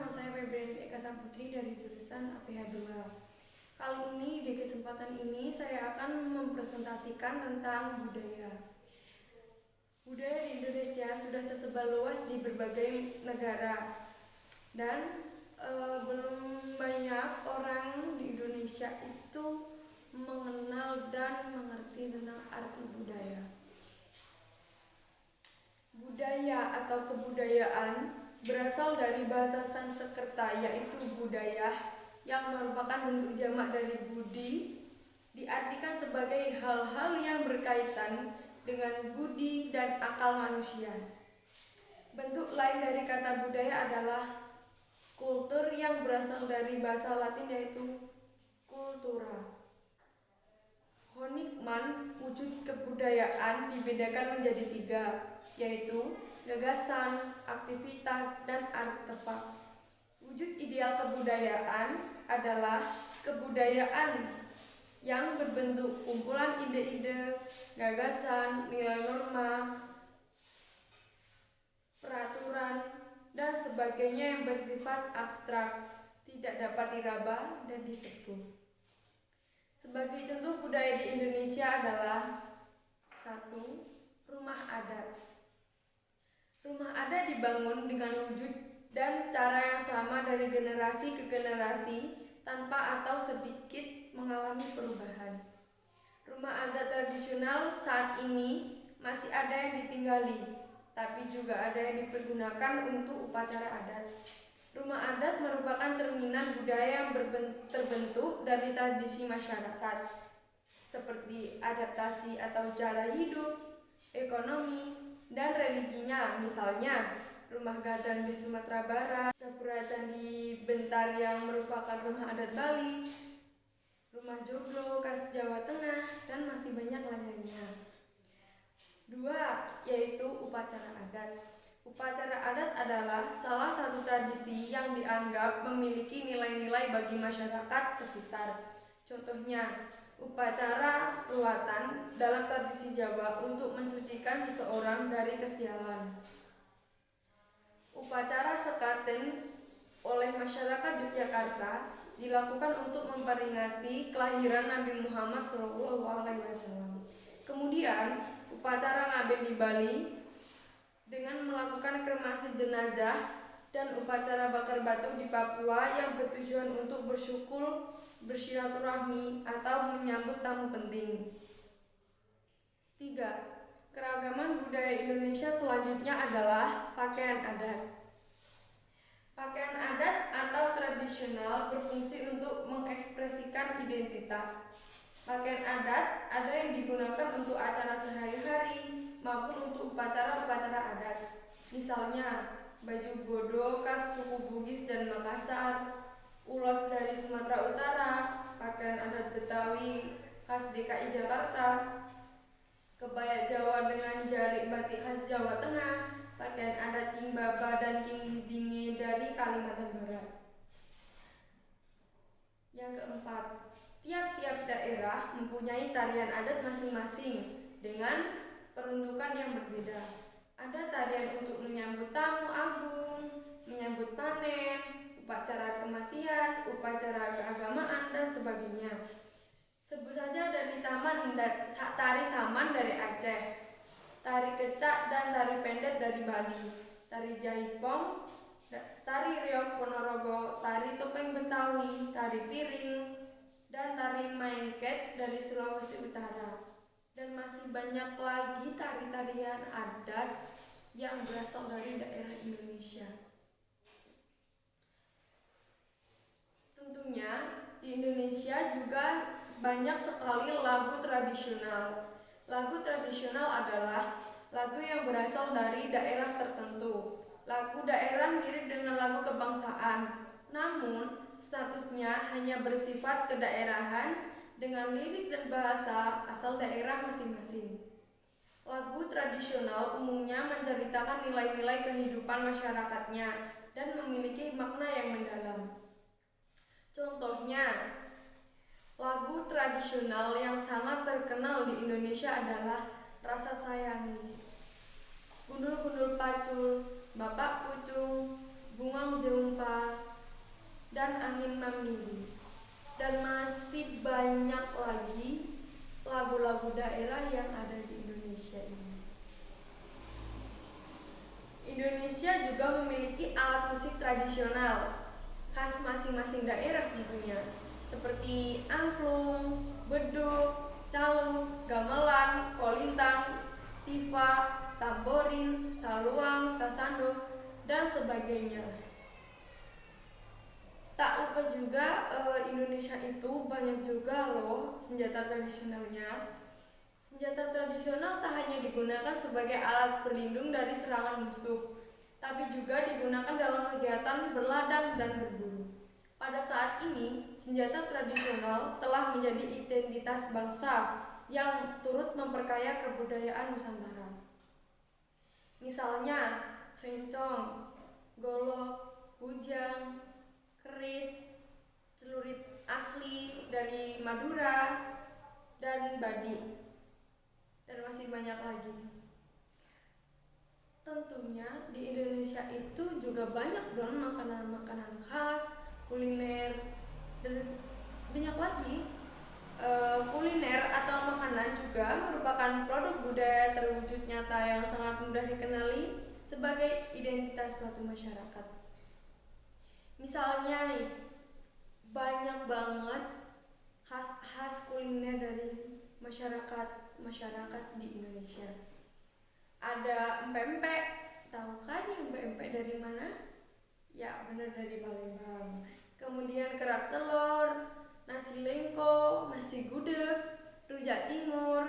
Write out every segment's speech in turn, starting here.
nama saya Febriani Eka Saputri dari jurusan APH 2. Kali ini di kesempatan ini saya akan mempresentasikan tentang budaya. Budaya di Indonesia sudah tersebar luas di berbagai negara dan belum banyak orang di Indonesia itu mengenal dan mengerti tentang arti budaya. Budaya atau kebudayaan berasal dari bahasa Sanskerta yaitu budaya yang merupakan bentuk jamak dari budi, diartikan sebagai hal-hal yang berkaitan dengan budi dan akal manusia. Bentuk lain dari kata budaya adalah kultur yang berasal dari bahasa Latin yaitu cultura. Honikman, wujud kebudayaan dibedakan menjadi 3, yaitu gagasan, aktivitas, dan artefak. Wujud ideal kebudayaan adalah kebudayaan yang berbentuk kumpulan ide-ide, gagasan, nilai norma, peraturan, dan sebagainya yang bersifat abstrak, tidak dapat diraba dan disentuh. Sebagai contoh budaya di Indonesia adalah 1. Rumah adat. Rumah adat dibangun dengan wujud dan cara yang sama dari generasi ke generasi tanpa atau sedikit mengalami perubahan. Rumah adat tradisional saat ini masih ada yang ditinggali, tapi juga ada yang dipergunakan untuk upacara adat. Rumah adat merupakan cerminan budaya yang terbentuk dari tradisi masyarakat, seperti adaptasi atau cara hidup, ekonomi, dan religinya. Misalnya, rumah gadang di Sumatera Barat, Gapura Candi Bentar yang merupakan rumah adat Bali, rumah joglo khas Jawa Tengah, dan masih banyak lainnya. 2. Yaitu upacara adat. Upacara adat adalah salah satu tradisi yang dianggap memiliki nilai-nilai bagi masyarakat sekitar. Contohnya, upacara ruatan dalam tradisi Jawa untuk mensucikan seseorang dari kesialan. Upacara sekaten oleh masyarakat Yogyakarta dilakukan untuk memperingati kelahiran Nabi Muhammad SAW. Kemudian, upacara ngaben di Bali dengan melakukan kremasi jenazah dan upacara bakar batu di Papua yang bertujuan untuk bersyukur, bersilaturahmi, atau menyambut tamu penting. 3. Keragaman budaya Indonesia selanjutnya adalah pakaian adat. Pakaian adat atau tradisional berfungsi untuk mengekspresikan identitas. Pakaian adat ada yang digunakan untuk acara sehari-hari maupun untuk upacara-upacara adat. Misalnya, baju bodo khas suku Bugis dan Makassar, ulos dari Sumatera Utara, pakaian adat Betawi khas DKI Jakarta, kebaya Jawa dengan jarik batik khas Jawa Tengah, pakaian adat King Baba dan King Binge dari Kalimantan Barat. Yang keempat, tiap-tiap daerah mempunyai tarian adat masing-masing dengan peruntukan yang berbeda. Ada tarian untuk menyambut tamu agung, menyambut panen, upacara kematian, upacara keagamaan, dan sebagainya. Sebut saja dari tari saman dari Aceh, tari kecak dan tari pendet dari Bali, tari jaipong, tari riok Ponorogo, tari topeng Betawi, tari piring, dan tari maengket dari Sulawesi Utara. Dan masih banyak lagi tari-tarian adat yang berasal dari daerah Indonesia. Tentunya di Indonesia juga banyak sekali lagu tradisional. Lagu tradisional adalah lagu yang berasal dari daerah tertentu. Lagu daerah mirip dengan lagu kebangsaan, namun statusnya hanya bersifat kedaerahan dengan lirik dan bahasa asal daerah masing-masing. Lagu tradisional umumnya menceritakan nilai-nilai kehidupan masyarakatnya dan memiliki makna yang mendalam. Contohnya, lagu tradisional yang sangat terkenal di Indonesia adalah Rasa Sayangi, Gundul-gundul pacul, Bapak Pucung, Bungang Jempa, dan Angin Memilih. Dan masih banyak lagi lagu-lagu daerah yang ada di Indonesia ini. Indonesia juga memiliki alat musik tradisional khas masing-masing daerah tentunya, seperti angklung, beduk, calung, gamelan, kolintang, tifa, tamborin, saluang, sasando, dan sebagainya. Tak lupa juga Indonesia itu banyak juga loh senjata tradisionalnya. Senjata tradisional tak hanya digunakan sebagai alat pelindung dari serangan musuh, tapi juga digunakan dalam kegiatan berladang dan berburu. Pada saat ini, senjata tradisional telah menjadi identitas bangsa yang turut memperkaya kebudayaan Nusantara. Misalnya, rencong, golok, bujang, keris, celurit asli dari Madura, dan badik, dan masih banyak lagi. Tentunya di Indonesia itu juga banyak dong makanan-makanan khas, kuliner, dan banyak lagi. Kuliner atau makanan juga merupakan produk budaya terwujud nyata yang sangat mudah dikenali sebagai identitas suatu masyarakat. Misalnya nih, banyak banget khas kuliner dari masyarakat di Indonesia. Ada empek-empek, tahu kan empek-empek dari mana? Ya, benar, dari Palembang. Kemudian kerak telur, nasi lengko, nasi gudeg, rujak cingur,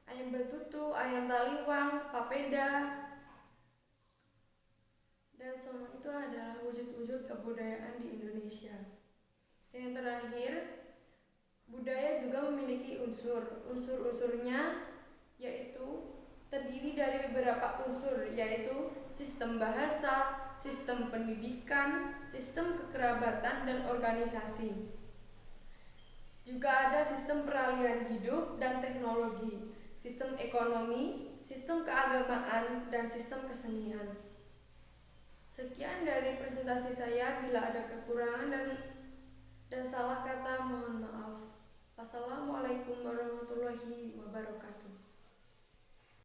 ayam betutu, ayam taliwang, papeda. Dan semua itu adalah wujud-wujud kebudayaan di Indonesia. Dan yang terakhir, budaya juga memiliki unsur-unsurnya, yaitu terdiri dari beberapa unsur, yaitu sistem bahasa, sistem pendidikan, sistem kekerabatan, dan organisasi. Juga ada sistem peralihan hidup dan teknologi, sistem ekonomi, sistem keagamaan, dan sistem kesenian. Sekian dari presentasi saya. Bila ada kekurangan dan salah kata, mohon maaf. Wassalamualaikum warahmatullahi wabarakatuh.